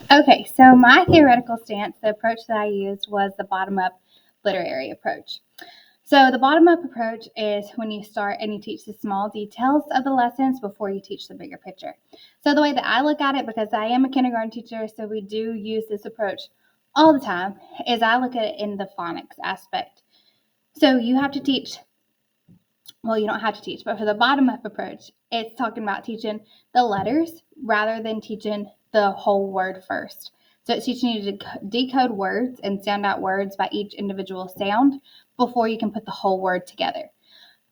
Okay, so my theoretical stance, the approach that I used was the bottom up literary approach. So, the bottom up approach is when you start and you teach the small details of the lessons before you teach the bigger picture. So, the way that I look at it, because I am a kindergarten teacher, so we do use this approach all the time, is I look at it in the phonics aspect. So, you have to teach, well, you don't have to teach, but for the bottom up approach, it's talking about teaching the letters rather than teaching the whole word first. So it's teaching you to decode words and sound out words by each individual sound before you can put the whole word together.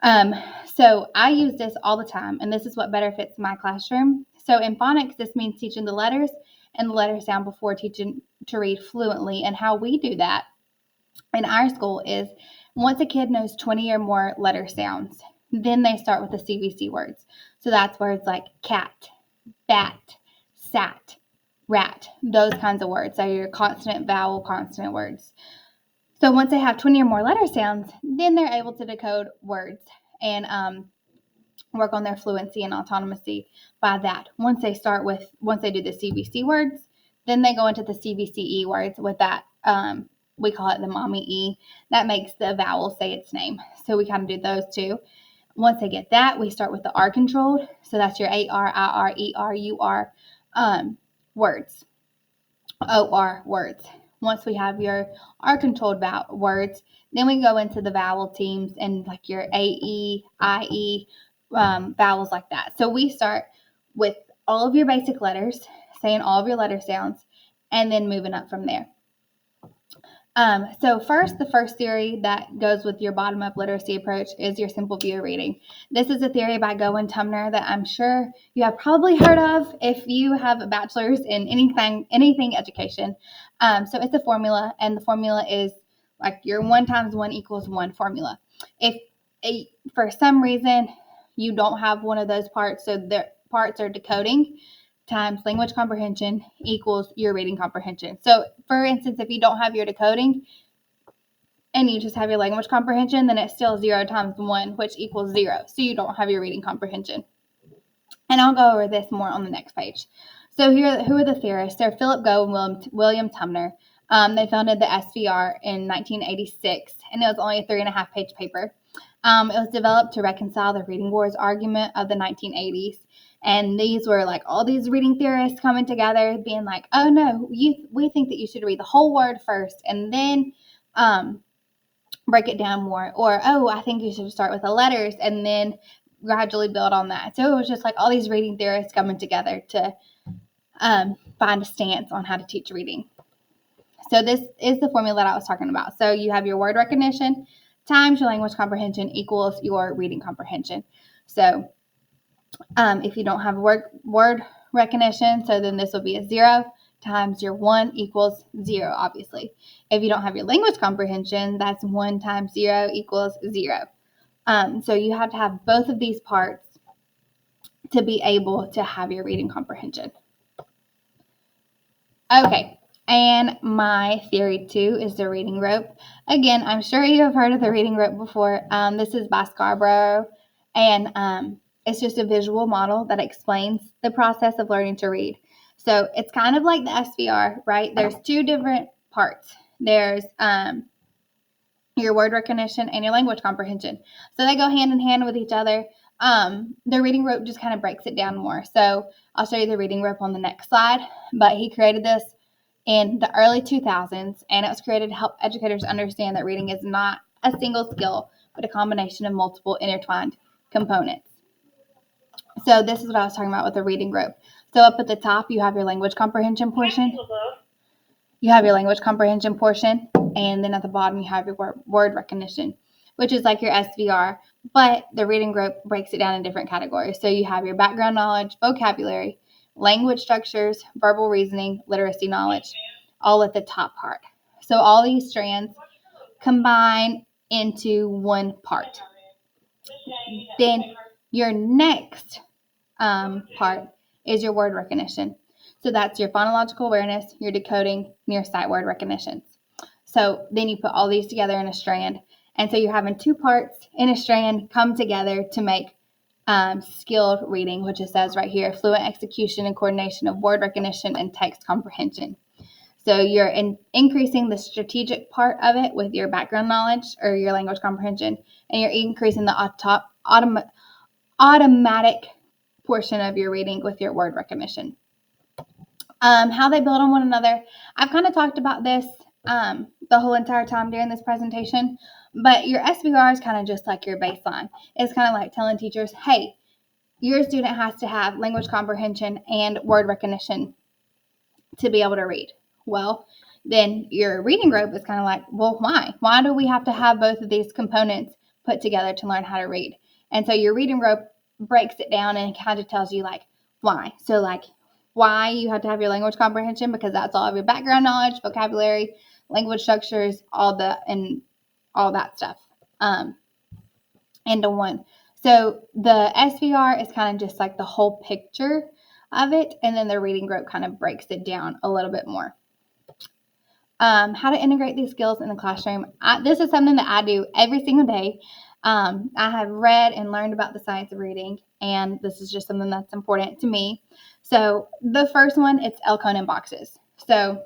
Um, so I use this all the time, and this is what better fits my classroom. So in phonics, this means teaching the letters and the letter sound before teaching to read fluently. And how we do that in our school is once a kid knows 20 or more letter sounds, then they start with the CVC words. So that's words like cat, bat, sat, rat, those kinds of words. So your consonant, vowel, consonant words. So once they have 20 or more letter sounds, then they're able to decode words and work on their fluency and autonomy by that. Once they do the CVC words, then they go into the CVCE words with that. We call it the mommy E. That makes the vowel say its name. So we kind of do those two. Once they get that, we start with the R controlled. So that's your AR, IR, ER, UR words, OR words. Once we have your R controlled words, then we go into the vowel teams and like your AE, IE, vowels like that. So we start with all of your basic letters, saying all of your letter sounds, and then moving up from there. So first, the first theory that goes with your bottom-up literacy approach is your simple view of reading. This is a theory by Gowen Tumner that I'm sure you have probably heard of if you have a bachelor's in anything education. So it's a formula, and the formula is like your 1 times 1 equals 1 formula. If for some reason you don't have one of those parts, so the parts are decoding times language comprehension equals your reading comprehension. So, for instance, if you don't have your decoding and you just have your language comprehension, then it's still 0 times 1, which equals 0. So, you don't have your reading comprehension. And I'll go over this more on the next page. So, here, who are the theorists? They're Philip Gowe and William Tumner. They founded the SVR in 1986, and it was only a 3.5 page paper. It was developed to reconcile the reading wars argument of the 1980s. And these were like all these reading theorists coming together, being like, oh no, we think that you should read the whole word first and then break it down more. Or, oh, I think you should start with the letters and then gradually build on that. So it was just like all these reading theorists coming together to find a stance on how to teach reading. So this is the formula that I was talking about. So you have your word recognition times your language comprehension equals your reading comprehension. So if you don't have word recognition, so then this will be a 0 times your 1 equals 0, obviously. If you don't have your language comprehension, that's 1 times 0 equals 0. So you have to have both of these parts to be able to have your reading comprehension. Okay, and my theory 2 is the reading rope. Again, I'm sure you have heard of the reading rope before. This is by Scarborough, and it's just a visual model that explains the process of learning to read. So it's kind of like the SVR, right? There's 2 different parts. There's your word recognition and your language comprehension. So they go hand in hand with each other. The reading rope just kind of breaks it down more. So I'll show you the reading rope on the next slide. But he created this in the early 2000s, and it was created to help educators understand that reading is not a single skill, but a combination of multiple intertwined components. So this is what I was talking about with the reading rope. So up at the top, you have your language comprehension portion. And then at the bottom, you have your word recognition, which is like your SVR, but the reading rope breaks it down in different categories. So you have your background knowledge, vocabulary, language structures, verbal reasoning, literacy knowledge, all at the top part. So all these strands combine into one part. Then your next part is your word recognition. So that's your phonological awareness, your decoding, and your sight word recognitions. So then you put all these together in a strand. And so you're having 2 parts in a strand come together to make skilled reading, which it says right here, fluent execution and coordination of word recognition and text comprehension. So you're increasing the strategic part of it with your background knowledge or your language comprehension, and you're increasing the automatic portion of your reading with your word recognition. How they build on one another. I've kind of talked about this the whole entire time during this presentation, but your SVR is kind of just like your baseline. It's kind of like telling teachers, hey, your student has to have language comprehension and word recognition to be able to read. Well, then your reading group is kind of like, well, why? Why do we have to have both of these components put together to learn how to read? And so your reading group breaks it down and kind of tells you like why. So like why you have to have your language comprehension, because that's all of your background knowledge, vocabulary, language structures, all that stuff into one. So the SVR is kind of just like the whole picture of it, and then the reading group kind of breaks it down a little bit more. How to integrate these skills in the classroom. This is something that I do every single day. I have read and learned about the science of reading, and this is just something that's important to me. So the first one, it's Elkonin boxes. So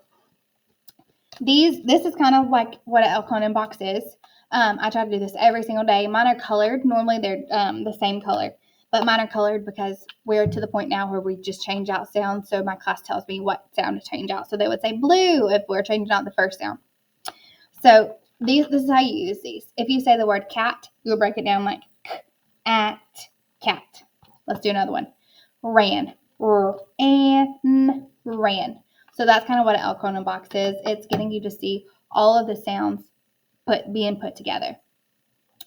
this is kind of like what an Elkonin box is. I try to do this every single day. Mine are colored. Normally they're the same color, but mine are colored because we're to the point now where we just change out sounds. So my class tells me what sound to change out. So they would say blue if we're changing out the first sound. So this is how you use these. If you say the word cat, you'll break it down like at cat. Let's do another one. Ran. Ran. So that's kind of what an Elkonin box is. It's getting you to see all of the sounds being put together.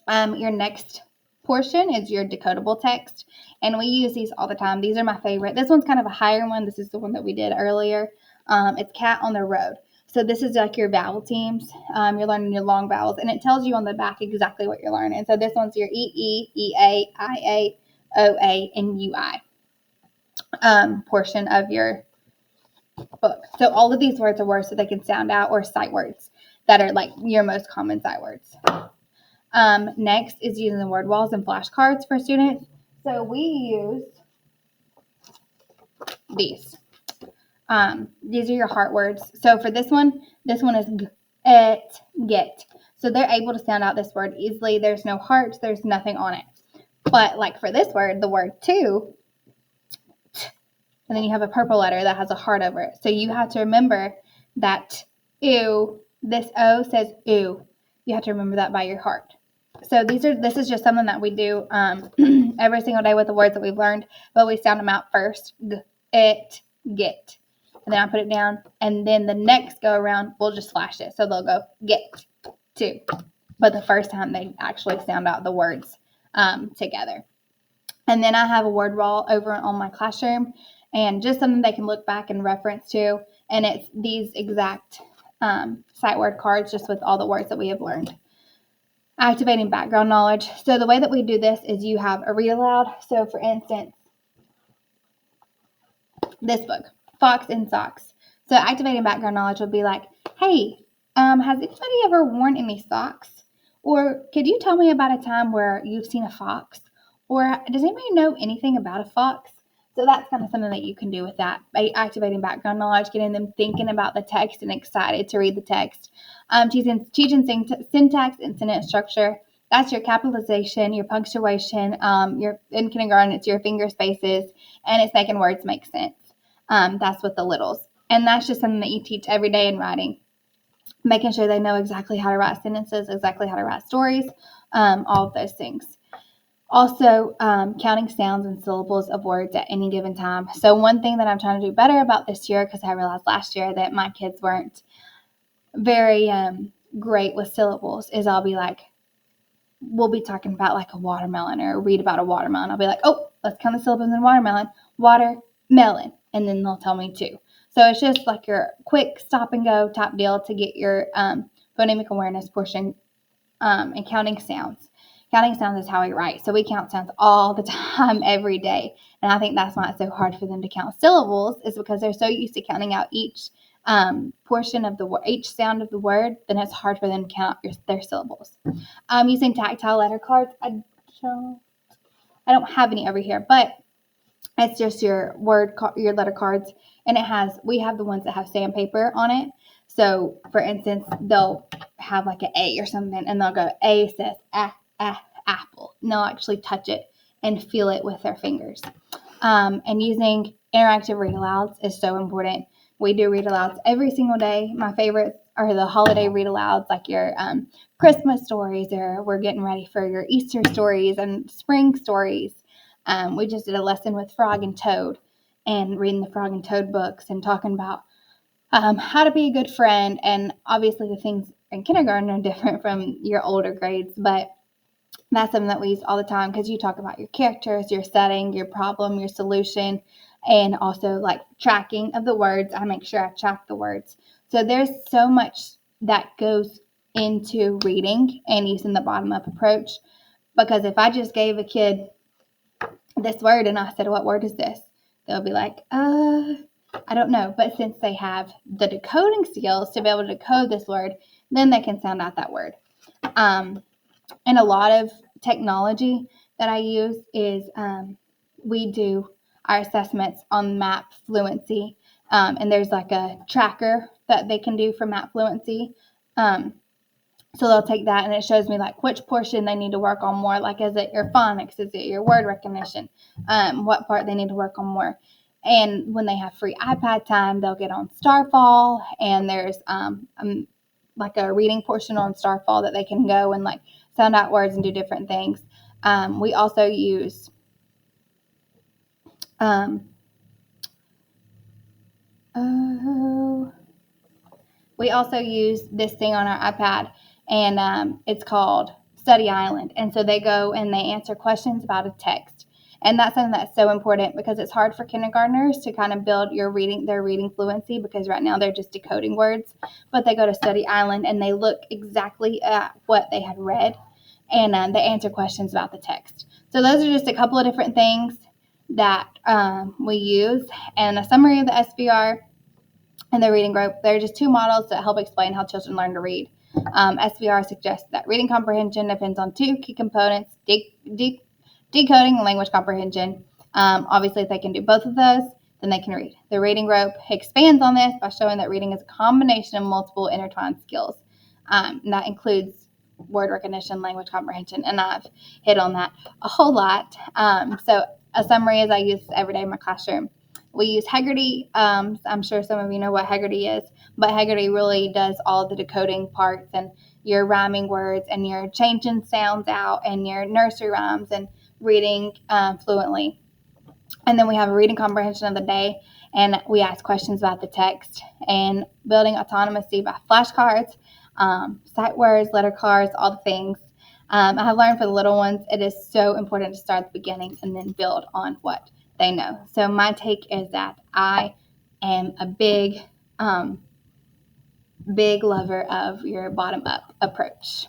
Your next portion is your decodable text, and we use these all the time. These are my favorite. This one's kind of a higher one. This is the one that we did earlier. It's cat on the road. So this is like your vowel teams. You're learning your long vowels, and it tells you on the back exactly what you're learning. So this one's your E, EA, IA, OA, and UI portion of your book. So all of these words are words that they can sound out, or sight words that are like your most common sight words. Next is using the word walls and flashcards for students. So we use these. These are your heart words. So for this one is get. So they're able to sound out this word easily. There's no hearts. There's nothing on it. But like for this word, the word to, and then you have a purple letter that has a heart over it. So you have to remember that ew, this O says ew. You have to remember that by your heart. So this is just something that we do every single day with the words that we've learned, but we sound them out first. Get. And then I put it down, and then the next go around, we'll just flash it. So they'll go get to. But the first time they actually sound out the words together. And then I have a word wall over on my classroom, and just something they can look back and reference to. And it's these exact sight word cards just with all the words that we have learned. Activating background knowledge. So the way that we do this is you have a read aloud. So for instance, this book, Fox in Socks. So activating background knowledge would be like, hey, has anybody ever worn any socks? Or could you tell me about a time where you've seen a fox? Or does anybody know anything about a fox? So that's kind of something that you can do with that, by activating background knowledge, getting them thinking about the text and excited to read the text. Teaching syntax and sentence structure. That's your capitalization, your punctuation. In kindergarten, it's your finger spaces, and it's making words make sense. That's with the littles. And that's just something that you teach every day in writing. Making sure they know exactly how to write sentences, exactly how to write stories, all of those things. Also, counting sounds and syllables of words at any given time. So one thing that I'm trying to do better about this year, because I realized last year that my kids weren't very great with syllables, is I'll be like, we'll be talking about like a watermelon or read about a watermelon. I'll be like, oh, let's count the syllables in watermelon. Watermelon. And then they'll tell me too. So it's just like your quick stop and go type deal to get your phonemic awareness portion and counting sounds. Counting sounds is how we write. So we count sounds all the time, every day. And I think that's why it's so hard for them to count syllables, is because they're so used to counting out each portion of each sound of the word, then it's hard for them to count their syllables. Using tactile letter cards. I don't I don't have any over here, but it's just your your letter cards, and we have the ones that have sandpaper on it. So, for instance, they'll have like an A or something, and they'll go, A says apple. And they'll actually touch it and feel it with their fingers. And using interactive read alouds is so important. We do read alouds every single day. My favorites are the holiday read alouds, like your Christmas stories, or we're getting ready for your Easter stories and spring stories. We just did a lesson with Frog and Toad and reading the Frog and Toad books and talking about how to be a good friend. And obviously, the things in kindergarten are different from your older grades, but that's something that we use all the time because you talk about your characters, your setting, your problem, your solution, and also like tracking of the words. I make sure I track the words. So there's so much that goes into reading and using the bottom up approach, because if I just gave a kid this word and I said, what word is this? They'll be like, I don't know. But since they have the decoding skills to be able to decode this word, then they can sound out that word. And a lot of technology that I use is we do our assessments on Map Fluency. And there's like a tracker that they can do for Map Fluency. So they'll take that and it shows me like which portion they need to work on more. Like, is it your phonics? Is it your word recognition? What part they need to work on more? And when they have free iPad time, they'll get on Starfall, and there's like a reading portion on Starfall that they can go and like sound out words and do different things. We also use this thing on our iPad, and it's called Study Island. And so they go and they answer questions about a text. And that's something that's so important because it's hard for kindergartners to kind of build their reading fluency, because right now they're just decoding words. But they go to Study Island and they look exactly at what they had read, and they answer questions about the text. So those are just a couple of different things that we use. And a summary of the SVR and the reading group. There are just two models that help explain how children learn to read. SVR suggests that reading comprehension depends on two key components: decoding and language comprehension. Obviously, if they can do both of those, then they can read. The reading group expands on this by showing that reading is a combination of multiple intertwined skills. And that includes word recognition, language comprehension, and I've hit on that a whole lot. So a summary is I use every day in my classroom. We use Heggerty. I'm sure some of you know what Heggerty is, but Heggerty really does all the decoding parts and your rhyming words and your changing sounds out and your nursery rhymes and reading fluently. And then we have a reading comprehension of the day, and we ask questions about the text and building autonomy by flashcards, sight words, letter cards, all the things. I have learned for the little ones, it is so important to start at the beginning and then build on what they know. So my take is that I am a big lover of your bottom up approach.